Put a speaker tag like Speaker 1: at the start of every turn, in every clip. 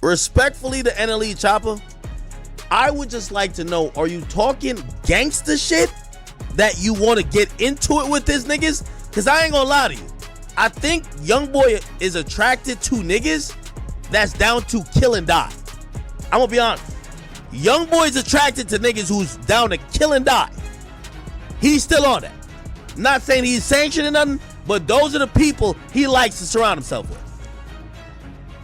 Speaker 1: Respectfully to NLE Choppa, I would just like to know, are you talking gangster shit that you want to get into it with this niggas? Because I ain't gonna lie to you. I think YoungBoy is attracted to niggas that's down to kill and die. I'm gonna be honest. YoungBoy's attracted to niggas who's down to kill and die. He's still on that. Not saying he's sanctioning nothing, but those are the people he likes to surround himself with.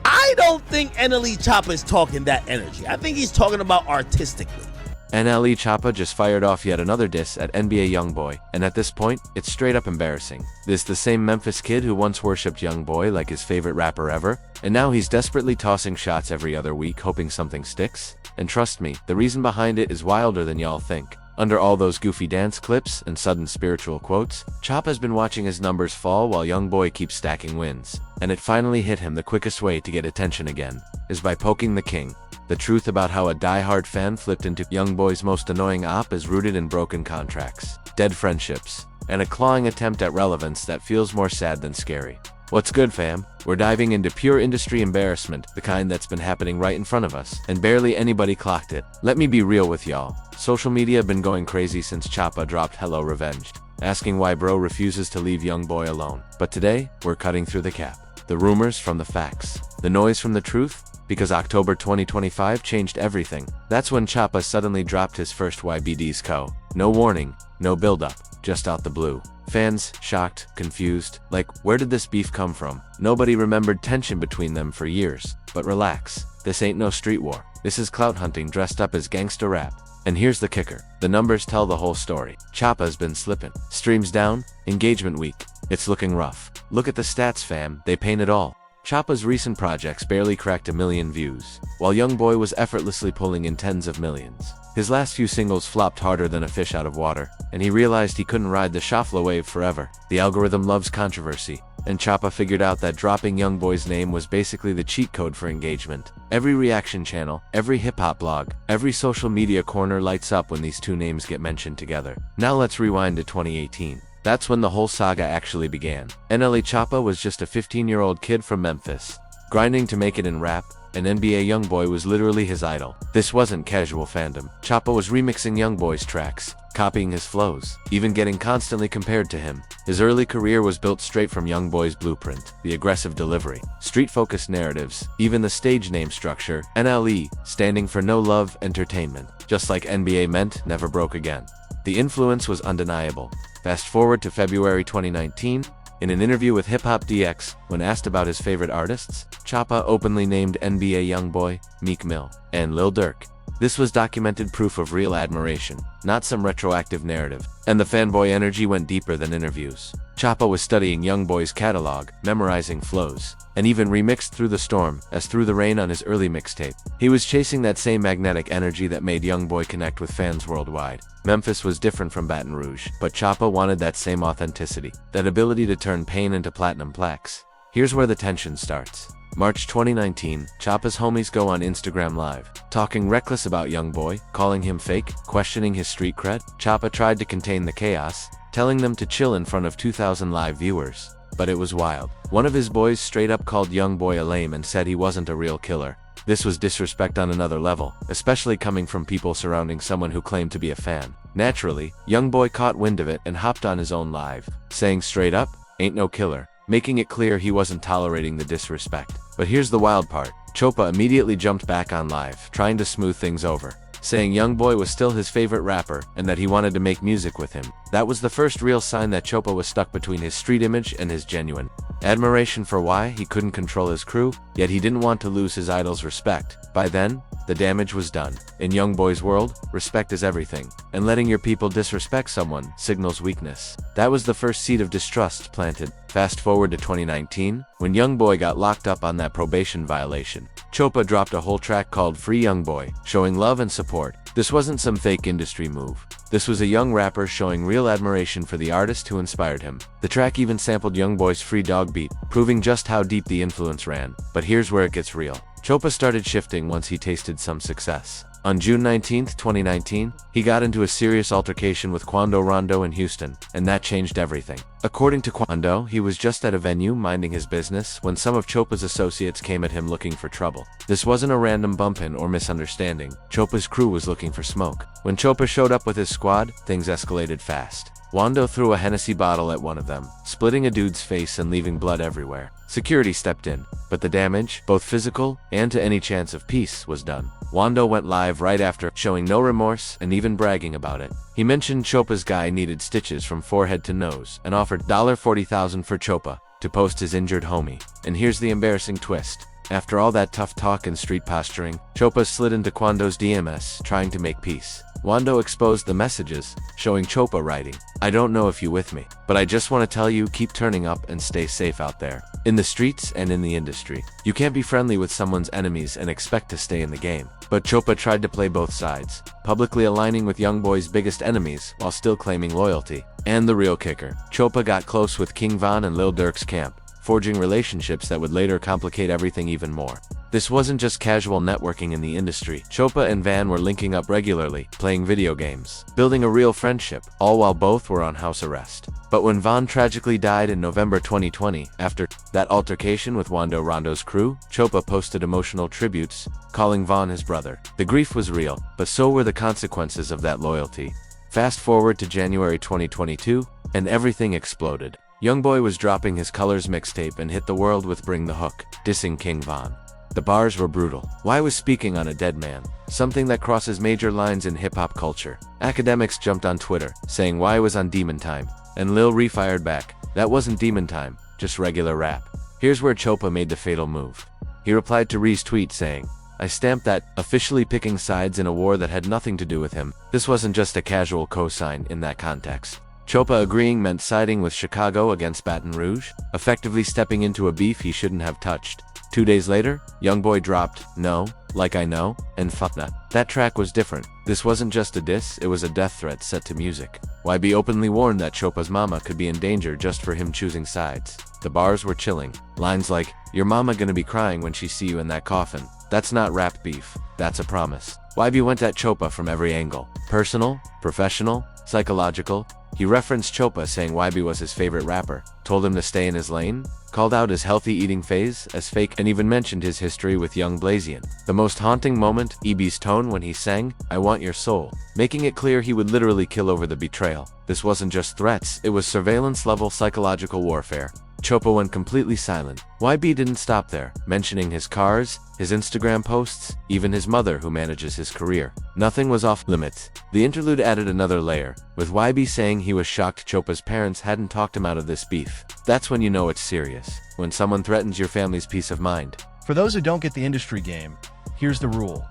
Speaker 1: I don't think NLE Choppa is talking that energy. I think he's talking about artistically.
Speaker 2: NLE Choppa just fired off yet another diss at NBA YoungBoy, and at this point, it's straight up embarrassing. This the same Memphis kid who once worshipped YoungBoy like his favorite rapper ever, and now he's desperately tossing shots every other week hoping something sticks? And trust me, the reason behind it is wilder than y'all think. Under all those goofy dance clips and sudden spiritual quotes, Choppa's been watching his numbers fall while YoungBoy keeps stacking wins. And it finally hit him the quickest way to get attention again is by poking the king. The truth about how a die-hard fan flipped into YoungBoy's most annoying op is rooted in broken contracts, dead friendships, and a clawing attempt at relevance that feels more sad than scary. What's good, fam? We're diving into pure industry embarrassment, the kind that's been happening right in front of us, and barely anybody clocked it. Let me be real with y'all. Social media been going crazy since Choppa dropped Hello Revenged, asking why bro refuses to leave YoungBoy alone. But today, we're cutting through the cap. The rumors from the facts. The noise from the truth. Because October 2025 changed everything. That's when Choppa suddenly dropped his first YBD's Co. No warning, no build-up, just out the blue. Fans, shocked, confused, like, where did this beef come from? Nobody remembered tension between them for years. But relax, this ain't no street war. This is clout hunting dressed up as gangsta rap. And here's the kicker. The numbers tell the whole story. Choppa's been slipping. Streams down, engagement weak. It's looking rough. Look at the stats, fam, they paint it all. Choppa's recent projects barely cracked 1 million views, while YoungBoy was effortlessly pulling in tens of millions. His last few singles flopped harder than a fish out of water, and he realized he couldn't ride the Shuffla wave forever. The algorithm loves controversy, and Choppa figured out that dropping YoungBoy's name was basically the cheat code for engagement. Every reaction channel, every hip-hop blog, every social media corner lights up when these two names get mentioned together. Now let's rewind to 2018. That's when the whole saga actually began. NLE Choppa was just a 15-year-old kid from Memphis, grinding to make it in rap, and NBA YoungBoy was literally his idol. This wasn't casual fandom. Choppa was remixing YoungBoy's tracks, copying his flows, even getting constantly compared to him. His early career was built straight from YoungBoy's blueprint, the aggressive delivery, street-focused narratives, even the stage name structure, NLE, standing for No Love Entertainment. Just like NBA meant never broke again. The influence was undeniable. Fast forward to February 2019, in an interview with Hip Hop DX, when asked about his favorite artists, Choppa openly named NBA YoungBoy, Meek Mill, and Lil Durk. This was documented proof of real admiration, not some retroactive narrative, and the fanboy energy went deeper than interviews. Choppa was studying YoungBoy's catalog, memorizing flows, and even remixed Through the Storm as Through the Rain on his early mixtape. He was chasing that same magnetic energy that made YoungBoy connect with fans worldwide. Memphis was different from Baton Rouge, but Choppa wanted that same authenticity, that ability to turn pain into platinum plaques. Here's where the tension starts. March 2019, Choppa's homies go on Instagram Live, talking reckless about YoungBoy, calling him fake, questioning his street cred. Choppa tried to contain the chaos, telling them to chill in front of 2,000 live viewers. But it was wild. One of his boys straight up called YoungBoy a lame and said he wasn't a real killer. This was disrespect on another level, especially coming from people surrounding someone who claimed to be a fan. Naturally, YoungBoy caught wind of it and hopped on his own live, saying straight up, "Ain't no killer," making it clear he wasn't tolerating the disrespect. But here's the wild part. Choppa immediately jumped back on live, trying to smooth things over, saying YoungBoy was still his favorite rapper and that he wanted to make music with him. That was the first real sign that Choppa was stuck between his street image and his genuine admiration for why he couldn't control his crew, yet he didn't want to lose his idol's respect. By then, the damage was done. In YoungBoy's world, respect is everything, and letting your people disrespect someone signals weakness. That was the first seed of distrust planted. Fast forward to 2019, when YoungBoy got locked up on that probation violation. Choppa dropped a whole track called Free YoungBoy, showing love and support. This wasn't some fake industry move. This was a young rapper showing real admiration for the artist who inspired him. The track even sampled YoungBoy's Free Dog beat, proving just how deep the influence ran. But here's where it gets real. Choppa started shifting once he tasted some success. On June 19, 2019, he got into a serious altercation with Quando Rondo in Houston, and that changed everything. According to Quando, he was just at a venue minding his business when some of Choppa's associates came at him looking for trouble. This wasn't a random bump-in or misunderstanding. Choppa's crew was looking for smoke. When Choppa showed up with his squad, things escalated fast. Wando threw a Hennessy bottle at one of them, splitting a dude's face and leaving blood everywhere. Security stepped in, but the damage, both physical and to any chance of peace, was done. Wando went live right after, showing no remorse and even bragging about it. He mentioned Choppa's guy needed stitches from forehead to nose and offered $40,000 for Choppa to post his injured homie. And here's the embarrassing twist. After all that tough talk and street posturing, Choppa slid into Quando's DMs, trying to make peace. Wando exposed the messages, showing Choppa writing, "I don't know if you with me, but I just want to tell you keep turning up and stay safe out there. In the streets and in the industry. You can't be friendly with someone's enemies and expect to stay in the game." But Choppa tried to play both sides, publicly aligning with YoungBoy's biggest enemies while still claiming loyalty. And the real kicker, Choppa got close with King Von and Lil Durk's camp, forging relationships that would later complicate everything even more. This wasn't just casual networking in the industry. Choppa and Van were linking up regularly, playing video games, building a real friendship, all while both were on house arrest. But when Van tragically died in November 2020, after that altercation with Wando Rondo's crew, Choppa posted emotional tributes, calling Van his brother. The grief was real, but so were the consequences of that loyalty. Fast forward to January 2022, and everything exploded. YoungBoy was dropping his Colors mixtape and hit the world with Bring the Hook, dissing King Von. The bars were brutal. Y was speaking on a dead man, something that crosses major lines in hip-hop culture. Academics jumped on Twitter, saying Y was on demon time, and Lil refired back, "That wasn't demon time, just regular rap." Here's where Choppa made the fatal move. He replied to Ree's tweet saying, "I stamped that," officially picking sides in a war that had nothing to do with him. This wasn't just a casual cosign in that context. Choppa agreeing meant siding with Chicago against Baton Rouge, effectively stepping into a beef he shouldn't have touched. 2 days later, YoungBoy dropped "No, Like I Know" and "Fuckna." That track was different. This wasn't just a diss, it was a death threat set to music. YB openly warned that Choppa's mama could be in danger just for him choosing sides. The bars were chilling. Lines like, "Your mama gonna be crying when she see you in that coffin. That's not rap beef, that's a promise." YB went at Choppa from every angle. Personal, professional, psychological. He referenced Choppa saying YB was his favorite rapper, told him to stay in his lane, called out his healthy eating phase as fake, and even mentioned his history with young Blazion. The most haunting moment, EB's tone when he sang, "I Want Your Soul," making it clear he would literally kill over the betrayal. This wasn't just threats, it was surveillance-level psychological warfare. Choppa went completely silent. YB didn't stop there, mentioning his cars, his Instagram posts, even his mother who manages his career. Nothing was off limits. The interlude added another layer, with YB saying he was shocked Choppa's parents hadn't talked him out of this beef. That's when you know it's serious, when someone threatens your family's peace of mind.
Speaker 3: For those who don't get the industry game, here's the rule.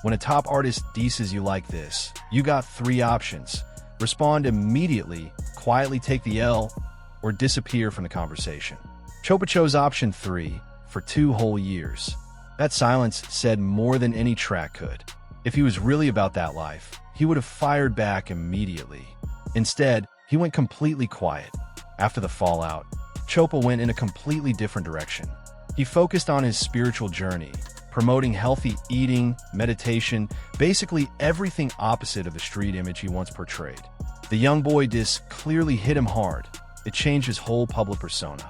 Speaker 3: When a top artist disses you like this, you got 3 options. Respond immediately, quietly take the L, or disappear from the conversation. Choppa chose option 3 for 2 whole years. That silence said more than any track could. If he was really about that life, he would have fired back immediately. Instead, he went completely quiet. After the fallout, Choppa went in a completely different direction. He focused on his spiritual journey, promoting healthy eating, meditation, basically everything opposite of the street image he once portrayed. The YoungBoy diss clearly hit him hard. It changed his whole public persona.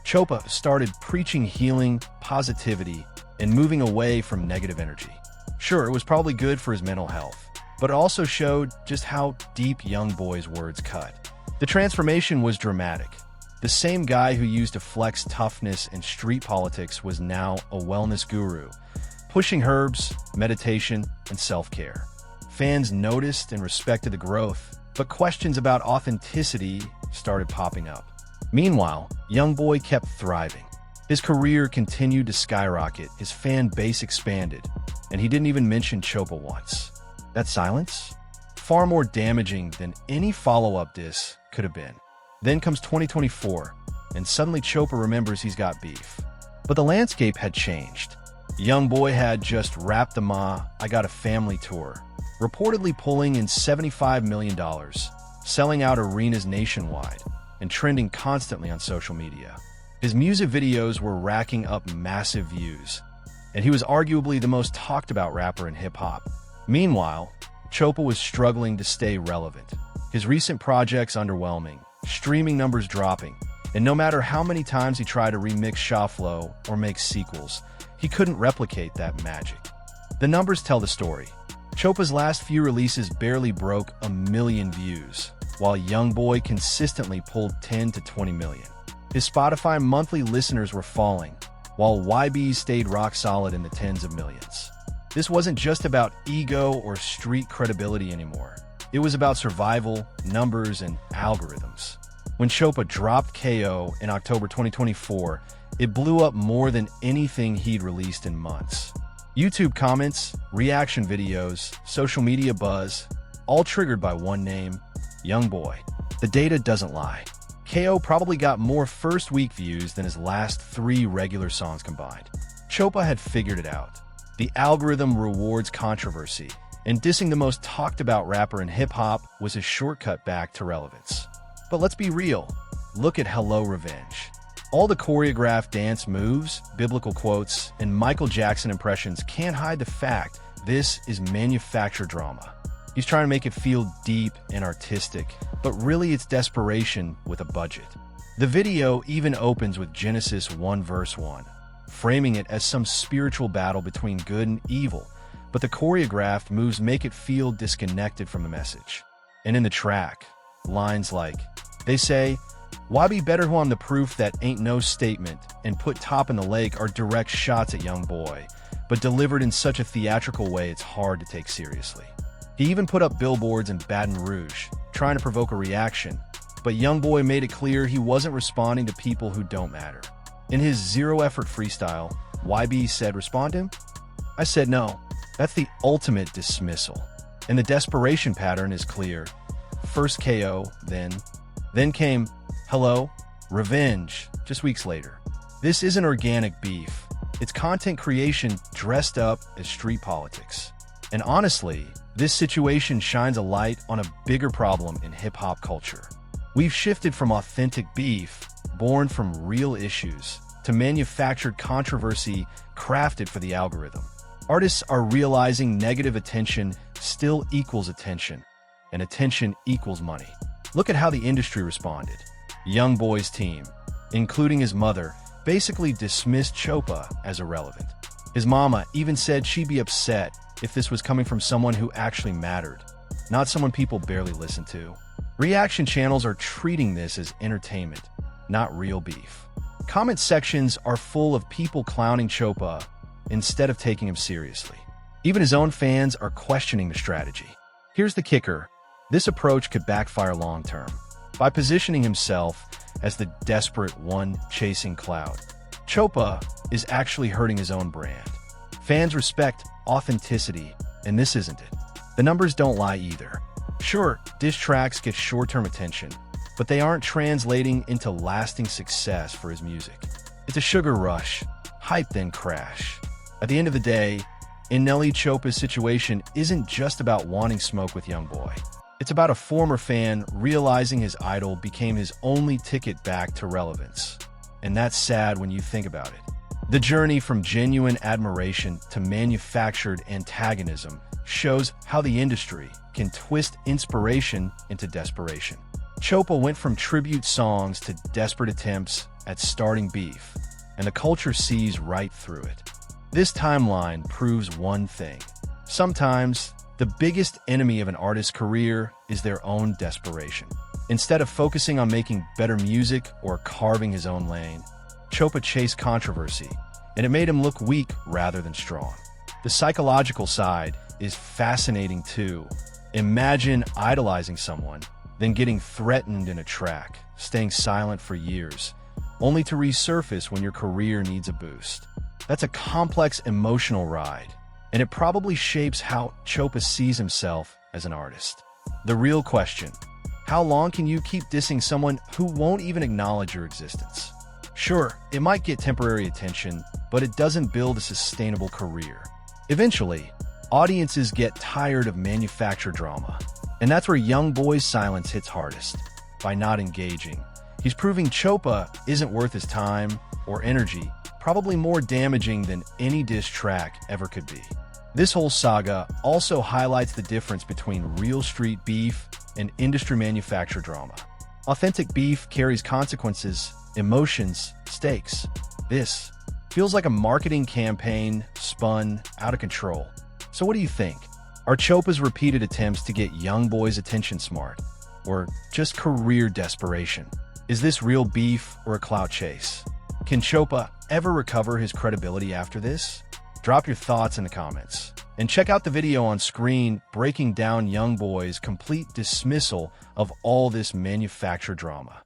Speaker 3: Choppa started preaching healing, positivity, and moving away from negative energy. Sure, it was probably good for his mental health, but it also showed just how deep YoungBoy's words cut. The transformation was dramatic. The same guy who used to flex toughness in street politics was now a wellness guru, pushing herbs, meditation, and self-care. Fans noticed and respected the growth, but questions about authenticity started popping up. Meanwhile, YoungBoy kept thriving. His career continued to skyrocket, his fan base expanded, and he didn't even mention Choppa once. That silence? Far more damaging than any follow-up diss could have been. Then comes 2024, and suddenly Choppa remembers he's got beef. But the landscape had changed. YoungBoy had just wrapped the I Got a Family tour, reportedly pulling in $75 million, selling out arenas nationwide, and trending constantly on social media. His music videos were racking up massive views. and he was arguably the most talked about rapper in hip-hop. Meanwhile, Choppa was struggling to stay relevant. His recent projects underwhelming, streaming numbers dropping, and no matter how many times he tried to remix Shaw Flow or make sequels, he couldn't replicate that magic. The numbers tell the story. Choppa's last few releases barely broke 1 million views, while YoungBoy consistently pulled 10 to 20 million. His Spotify monthly listeners were falling, while YB stayed rock solid in the tens of millions. This wasn't just about ego or street credibility anymore. It was about survival, numbers, and algorithms. When Choppa dropped KO in October 2024, it blew up more than anything he'd released in months. YouTube comments, reaction videos, social media buzz, all triggered by one name, YoungBoy. The data doesn't lie. KO probably got more first-week views than his last 3 regular songs combined. Choppa had figured it out. The algorithm rewards controversy, and dissing the most talked-about rapper in hip-hop was his shortcut back to relevance. But let's be real. Look at Hello Revenge. All the choreographed dance moves, biblical quotes, and Michael Jackson impressions can't hide the fact this is manufactured drama. He's trying to make it feel deep and artistic, but really it's desperation with a budget. The video even opens with Genesis 1 verse 1, framing it as some spiritual battle between good and evil, but the choreographed moves make it feel disconnected from the message. And in the track, lines like, they say, "Why be better who I'm the proof that ain't no statement," and "Put top in the lake" are direct shots at YoungBoy, but delivered in such a theatrical way it's hard to take seriously. He even put up billboards in Baton Rouge, trying to provoke a reaction, but YoungBoy made it clear he wasn't responding to people who don't matter. In his zero-effort freestyle, YB said, "Respond to him?" I said no. That's the ultimate dismissal. And the desperation pattern is clear. First KO, then came Hello Revenge just weeks later. This isn't organic beef. It's content creation dressed up as street politics. And honestly, this situation shines a light on a bigger problem in hip-hop culture. We've shifted from authentic beef, born from real issues, to manufactured controversy crafted for the algorithm. Artists are realizing negative attention still equals attention, and attention equals money. Look at how the industry responded. YoungBoy's team, including his mother, basically dismissed Choppa as irrelevant. His mama even said she'd be upset if this was coming from someone who actually mattered, not someone people barely listen to. Reaction channels are treating this as entertainment, not real beef. Comment sections are full of people clowning Choppa instead of taking him seriously. Even his own fans are questioning the strategy. Here's the kicker. This approach could backfire long-term. By positioning himself as the desperate one chasing clout, Choppa is actually hurting his own brand. Fans respect authenticity, and this isn't it. The numbers don't lie either. Sure, diss tracks get short-term attention, but they aren't translating into lasting success for his music. It's a sugar rush, hype then crash. At the end of the day, NLE Choppa's situation isn't just about wanting smoke with YoungBoy. It's about a former fan realizing his idol became his only ticket back to relevance. And that's sad when you think about it. The journey from genuine admiration to manufactured antagonism shows how the industry can twist inspiration into desperation. Choppa went from tribute songs to desperate attempts at starting beef, and the culture sees right through it. This timeline proves one thing. Sometimes, the biggest enemy of an artist's career is their own desperation. Instead of focusing on making better music or carving his own lane, Choppa chased controversy, and it made him look weak rather than strong. The psychological side is fascinating too. Imagine idolizing someone, then getting threatened in a track, staying silent for years, only to resurface when your career needs a boost. That's a complex emotional ride, and it probably shapes how Choppa sees himself as an artist. The real question: how long can you keep dissing someone who won't even acknowledge your existence? Sure, it might get temporary attention, but it doesn't build a sustainable career. Eventually, audiences get tired of manufactured drama, and that's where YoungBoy's silence hits hardest. By not engaging, he's proving Choppa isn't worth his time or energy, probably more damaging than any diss track ever could be. This whole saga also highlights the difference between real street beef and industry manufactured drama. Authentic beef carries consequences, emotions, stakes. This feels like a marketing campaign spun out of control. So what do you think? Are Choppa's repeated attempts to get YoungBoy's attention smart, or just career desperation? Is this real beef or a clout chase? Can Choppa ever recover his credibility after this? Drop your thoughts in the comments. And check out the video on screen breaking down YoungBoy's complete dismissal of all this manufactured drama.